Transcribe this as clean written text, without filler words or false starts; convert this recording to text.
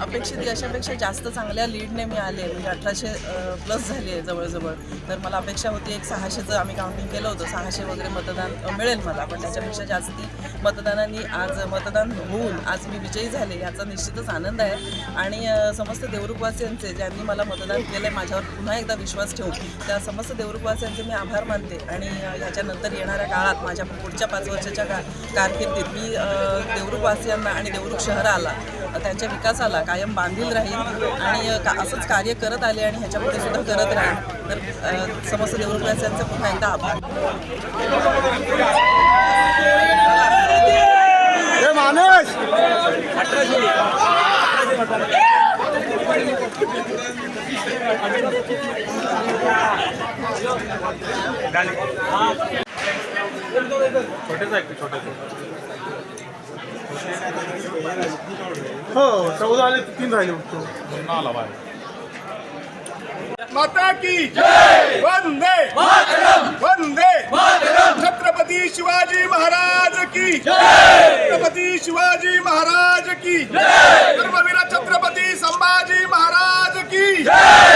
अपेक्षित यशापेक्षा जास्त चांगल्या लीडने मी आले, म्हणजे 1800 प्लस झाली आहे जवळजवळ. तर मला अपेक्षा होती एक 600चं आम्ही काउंटिंग केलं होतं, 600 वगैरे मतदान मिळेल मला, पण त्याच्यापेक्षा जास्ती मतदानांनी आज मतदान होऊन आज मी विजयी झाले याचा निश्चितच आनंद आहे. आणि समस्त देवरुखवासियांचे ज्यांनी मला मतदान केलं आहे, माझ्यावर पुन्हा एकदा विश्वास ठेवून त्या समस्त देवरुखवासियांचे मी आभार मानते. आणि ह्याच्यानंतर येणाऱ्या काळात माझ्या पुढच्या 5 वर्षाच्या कारकिर्दीत मी देवरुखवासियांना आणि देवरुख शहराला त्यांच्या विकासाला कायम बांधील राहील आणि असंच कार्य करत आले आणि ह्याच्यापुढे सुद्धा करत राहील. तर समस्त देवरुखवासियांचा पुन्हा एकदा आभार. हो 14 आले 3 राहिले बघतो. माता की जय, वंदे मातरम, वंदे मातरम. छत्रपती शिवाजी महाराज की जय, छत्रपती शिवाजी महाराज की जय, धर्मवीर छत्रपती संभाजी महाराज की जय.